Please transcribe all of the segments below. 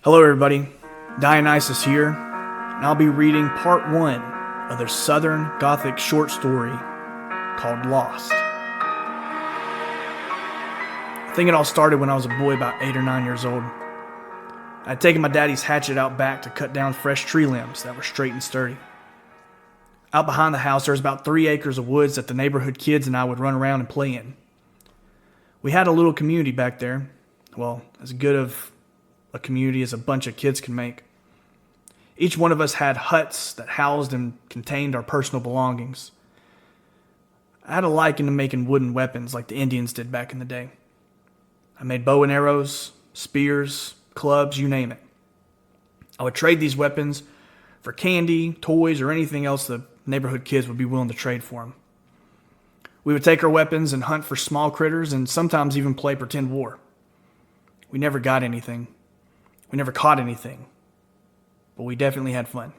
Hello everybody, Dionysus here, and I'll be reading part 1 of their Southern Gothic short story called Lost. I think it all started when I was a boy about 8 or 9 years old. I'd taken my daddy's hatchet out back to cut down fresh tree limbs that were straight and sturdy. Out behind the house there was about 3 acres of woods that the neighborhood kids and I would run around and play in. We had a little community back there, well, as good of a community as a bunch of kids can make. Each one of us had huts that housed and contained our personal belongings. I had a liking to making wooden weapons like the Indians did back in the day. I made bow and arrows, spears, clubs, you name it. I would trade these weapons for candy, toys, or anything else the neighborhood kids would be willing to trade for them. We would take our weapons and hunt for small critters and sometimes even play pretend war. We never got anything. We never caught anything, but we definitely had fun.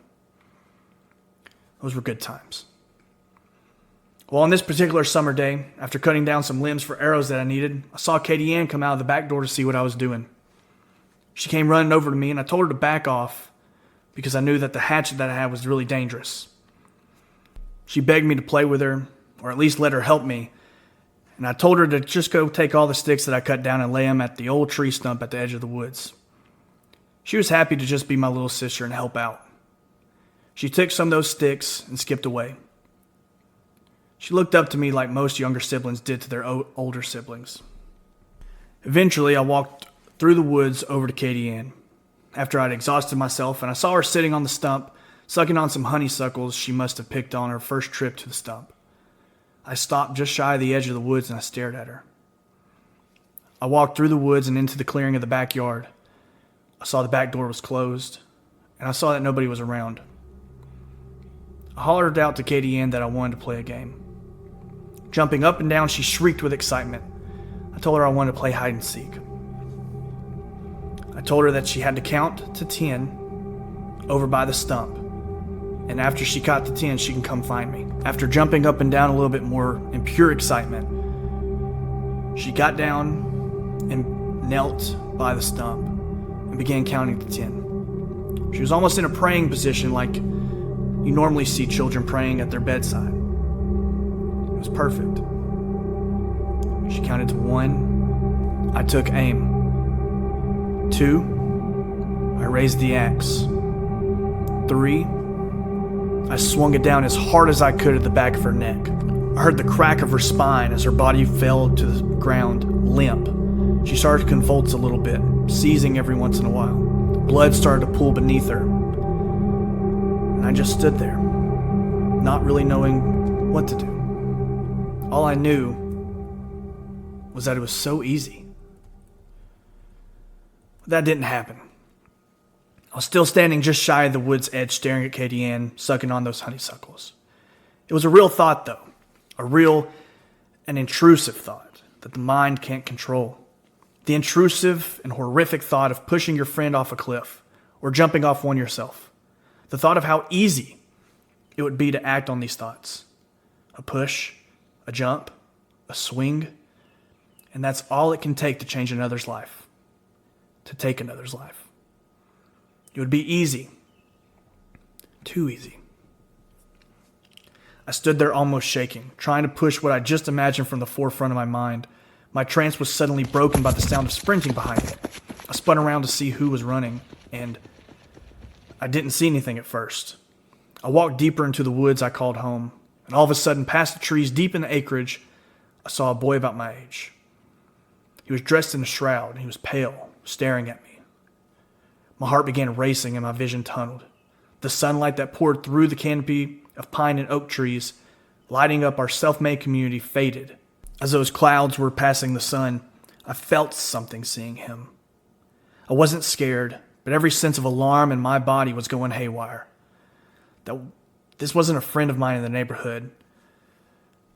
Those were good times. Well, on this particular summer day, after cutting down some limbs for arrows that I needed, I saw Katie Ann come out of the back door to see what I was doing. She came running over to me, and I told her to back off because I knew that the hatchet that I had was really dangerous. She begged me to play with her, or at least let her help me, and I told her to just go take all the sticks that I cut down and lay them at the old tree stump at the edge of the woods. She was happy to just be my little sister and help out. She took some of those sticks and skipped away. She looked up to me like most younger siblings did to their older siblings. Eventually, I walked through the woods over to Katie Ann. After I'd exhausted myself, and I saw her sitting on the stump, sucking on some honeysuckles she must have picked on her first trip to the stump. I stopped just shy of the edge of the woods and I stared at her. I walked through the woods and into the clearing of the backyard. I saw the back door was closed, and I saw that nobody was around. I hollered out to Katie Ann that I wanted to play a game. Jumping up and down, she shrieked with excitement. I told her I wanted to play hide and seek. I told her that she had to count to 10 over by the stump, and after she got to 10, she can come find me. After jumping up and down a little bit more in pure excitement, she got down and knelt by the stump and began counting to 10. She was almost in a praying position like you normally see children praying at their bedside. It was perfect. She counted to 1. I took aim. 2. I raised the axe. 3. I swung it down as hard as I could at the back of her neck. I heard the crack of her spine as her body fell to the ground, limp. She started to convulse a little bit, seizing every once in a while. Blood started to pool beneath her. And I just stood there, not really knowing what to do. All I knew was that it was so easy. But that didn't happen. I was still standing just shy of the wood's edge staring at Katie Ann, sucking on those honeysuckles. It was a real thought, though. A real and intrusive thought that the mind can't control. The intrusive and horrific thought of pushing your friend off a cliff or jumping off one yourself. The thought of how easy it would be to act on these thoughts. A push, a jump, a swing, and that's all it can take to change another's life. To take another's life. It would be easy. Too easy. I stood there almost shaking, trying to push what I just imagined from the forefront of my mind. My trance was suddenly broken by the sound of sprinting behind me. I spun around to see who was running, and I didn't see anything at first. I walked deeper into the woods I called home, and all of a sudden, past the trees deep in the acreage, I saw a boy about my age. He was dressed in a shroud, and he was pale, staring at me. My heart began racing and my vision tunneled. The sunlight that poured through the canopy of pine and oak trees, lighting up our self-made community, faded. As those clouds were passing the sun, I felt something seeing him. I wasn't scared, but every sense of alarm in my body was going haywire. This wasn't a friend of mine in the neighborhood.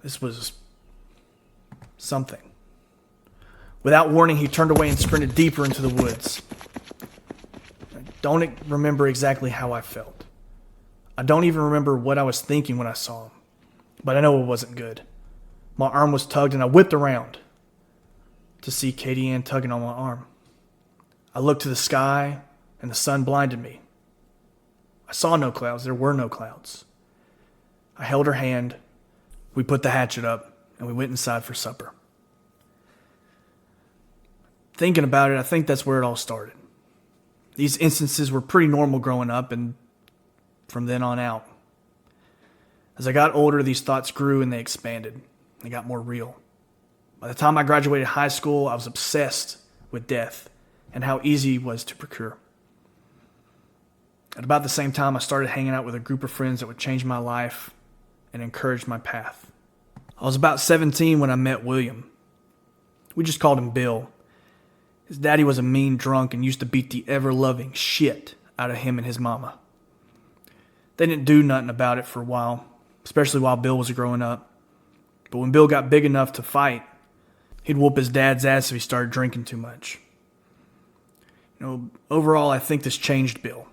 This was something. Without warning, he turned away and sprinted deeper into the woods. I don't remember exactly how I felt. I don't even remember what I was thinking when I saw him, but I know it wasn't good. My arm was tugged and I whipped around to see Katie Ann tugging on my arm. I looked to the sky and the sun blinded me. I saw no clouds. There were no clouds. I held her hand. We put the hatchet up, and we went inside for supper. Thinking about it, I think that's where it all started. These instances were pretty normal growing up, and from then on out. As I got older, these thoughts grew and they expanded. They got more real. By the time I graduated high school, I was obsessed with death and how easy it was to procure. At about the same time, I started hanging out with a group of friends that would change my life and encourage my path. I was about 17 when I met William. We just called him Bill. His daddy was a mean drunk and used to beat the ever-loving shit out of him and his mama. They didn't do nothing about it for a while, especially while Bill was growing up. But when Bill got big enough to fight, he'd whoop his dad's ass if he started drinking too much. Overall, I think this changed Bill.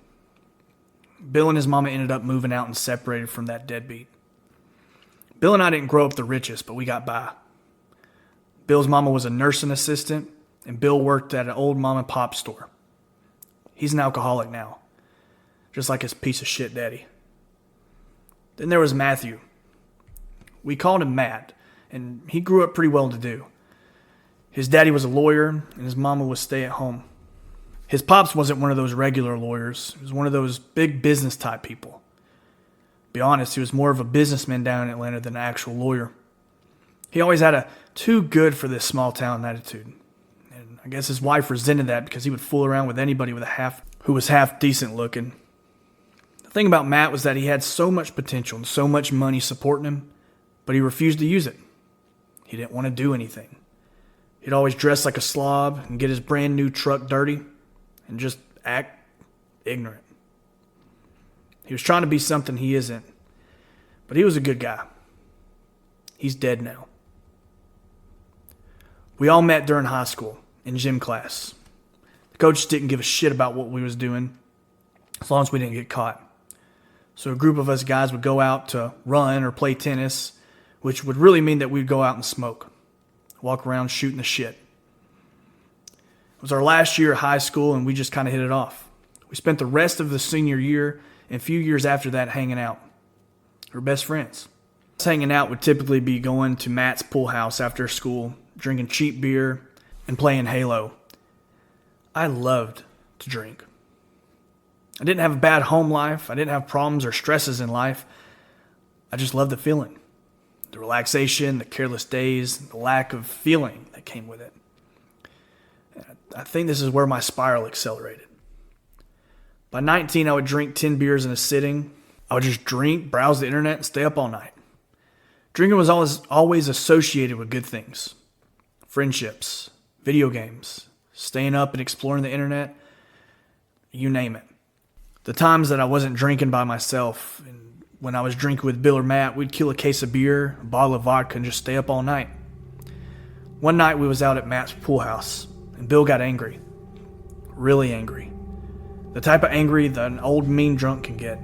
Bill and his mama ended up moving out and separated from that deadbeat. Bill and I didn't grow up the richest, but we got by. Bill's mama was a nursing assistant, and Bill worked at an old mom and pop store. He's an alcoholic now, just like his piece of shit daddy. Then there was Matthew. We called him Matt, and he grew up pretty well-to-do. His daddy was a lawyer, and his mama was stay-at-home. His pops wasn't one of those regular lawyers. He was one of those big business-type people. To be honest, he was more of a businessman down in Atlanta than an actual lawyer. He always had a too-good-for-this-small-town attitude. And I guess his wife resented that because he would fool around with anybody who was half-decent looking. The thing about Matt was that he had so much potential and so much money supporting him, but he refused to use it. He didn't want to do anything. He'd always dress like a slob and get his brand new truck dirty and just act ignorant. He was trying to be something he isn't, but he was a good guy. He's dead now. We all met during high school in gym class. The coach didn't give a shit about what we was doing as long as we didn't get caught. So a group of us guys would go out to run or play tennis, which would really mean that we'd go out and smoke, walk around shooting the shit. It was our last year of high school, and we just kind of hit it off. We spent the rest of the senior year and a few years after that hanging out. We were best friends. Us hanging out would typically be going to Matt's pool house after school, drinking cheap beer, and playing Halo. I loved to drink. I didn't have a bad home life. I didn't have problems or stresses in life. I just loved the feeling. The relaxation, the careless days, the lack of feeling that came with it. I think this is where my spiral accelerated. By 19, I would drink 10 beers in a sitting. I would just drink, browse the internet, and stay up all night. Drinking was always associated with good things. Friendships, video games, staying up and exploring the internet, you name it. The times that I wasn't drinking by myself, and when I was drinking with Bill or Matt, we'd kill a case of beer, a bottle of vodka, and just stay up all night. One night we was out at Matt's pool house, and Bill got angry. Really angry. The type of angry that an old mean drunk can get.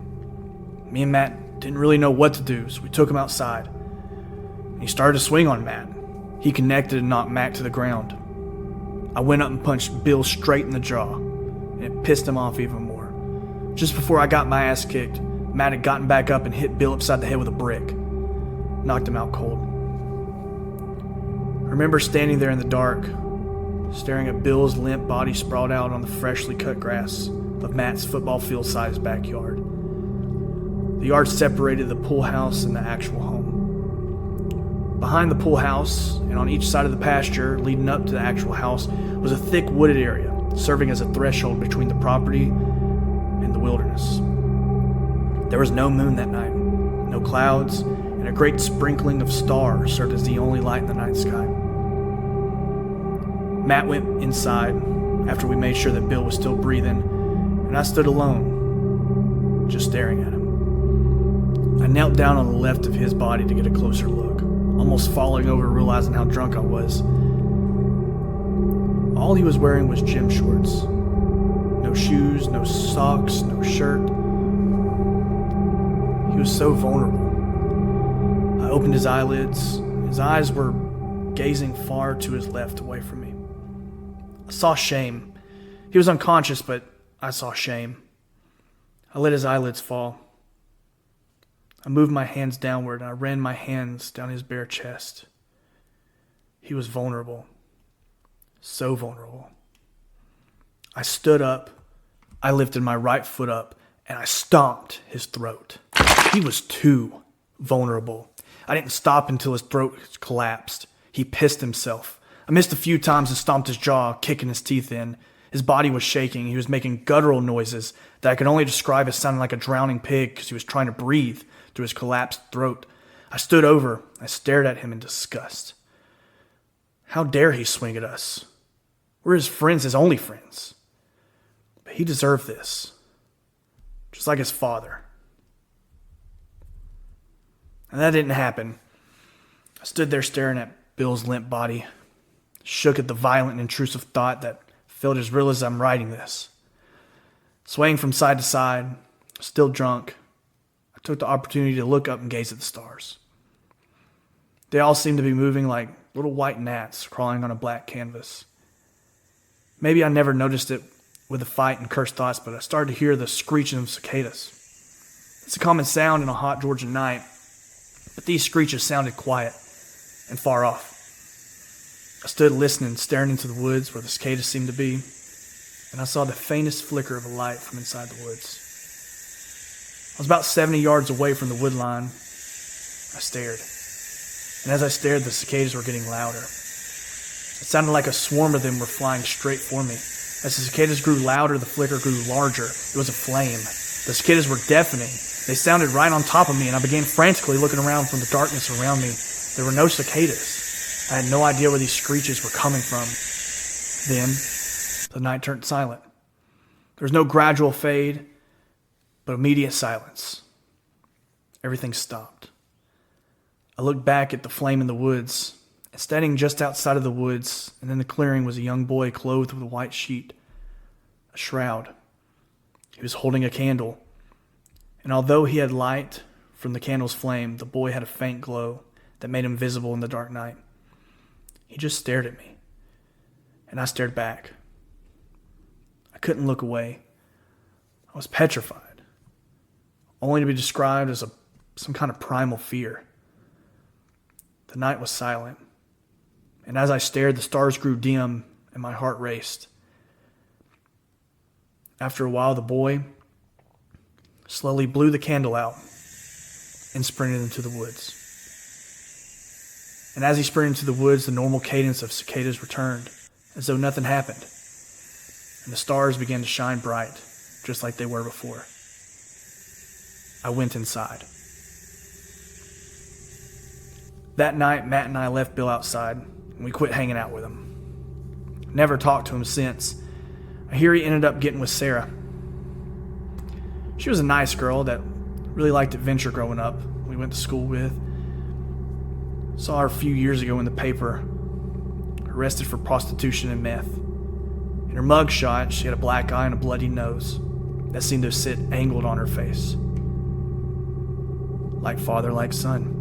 Me and Matt didn't really know what to do, so we took him outside. And he started to swing on Matt. He connected and knocked Matt to the ground. I went up and punched Bill straight in the jaw, and it pissed him off even more. Just before I got my ass kicked, Matt had gotten back up and hit Bill upside the head with a brick. Knocked him out cold. I remember standing there in the dark, staring at Bill's limp body sprawled out on the freshly cut grass of Matt's football field-sized backyard. The yard separated the pool house and the actual home. Behind the pool house and on each side of the pasture leading up to the actual house was a thick wooded area, serving as a threshold between the property and the wilderness. There was no moon that night, no clouds, and a great sprinkling of stars served as the only light in the night sky. Matt went inside after we made sure that Bill was still breathing, and I stood alone, just staring at him. I knelt down on the left of his body to get a closer look, almost falling over, realizing how drunk I was. All he was wearing was gym shorts. No shoes, no socks, no shirt. He was so vulnerable. I opened his eyelids. His eyes were gazing far to his left away from me. I saw shame. He was unconscious, but I saw shame. I let his eyelids fall. I moved my hands downward and I ran my hands down his bare chest. He was vulnerable. So vulnerable. I stood up, I lifted my right foot up, and I stomped his throat. He was too vulnerable. I didn't stop until his throat collapsed. He pissed himself. I missed a few times and stomped his jaw, kicking his teeth in. His body was shaking. He was making guttural noises that I could only describe as sounding like a drowning pig because he was trying to breathe through his collapsed throat. I stood over. I stared at him in disgust. How dare he swing at us? We're his friends, his only friends. But he deserved this. Just like his father. And that didn't happen. I stood there staring at Bill's limp body, shook at the violent and intrusive thought that felt as real as I'm writing this. Swaying from side to side, still drunk, I took the opportunity to look up and gaze at the stars. They all seemed to be moving like little white gnats crawling on a black canvas. Maybe I never noticed it with the fight and cursed thoughts, but I started to hear the screeching of cicadas. It's a common sound in a hot Georgia night, but these screeches sounded quiet and far off. I stood listening, staring into the woods where the cicadas seemed to be, and I saw the faintest flicker of a light from inside the woods. I was about 70 yards away from the wood line. I stared, and as I stared, the cicadas were getting louder. It sounded like a swarm of them were flying straight for me. As the cicadas grew louder, the flicker grew larger. It was a flame. The cicadas were deafening. They sounded right on top of me, and I began frantically looking around from the darkness around me. There were no cicadas. I had no idea where these screeches were coming from. Then, the night turned silent. There was no gradual fade, but immediate silence. Everything stopped. I looked back at the flame in the woods, and standing just outside of the woods and in the clearing was a young boy clothed with a white sheet, a shroud. He was holding a candle, and although he had light from the candle's flame, the boy had a faint glow that made him visible in the dark night. He just stared at me, and I stared back. I couldn't look away. I was petrified, only to be described as some kind of primal fear. The night was silent, and as I stared, the stars grew dim and my heart raced. After a while, the boy slowly blew the candle out and sprinted into the woods. And as he sprinted into the woods, the normal cadence of cicadas returned, as though nothing happened, and the stars began to shine bright, just like they were before. I went inside. That night, Matt and I left Bill outside, and we quit hanging out with him. Never talked to him since. I hear he ended up getting with Sarah. She was a nice girl that really liked adventure growing up. We went to school with. Saw her a few years ago in the paper, arrested for prostitution and meth. In her mugshot, she had a black eye and a bloody nose that seemed to sit angled on her face. Like father, like son.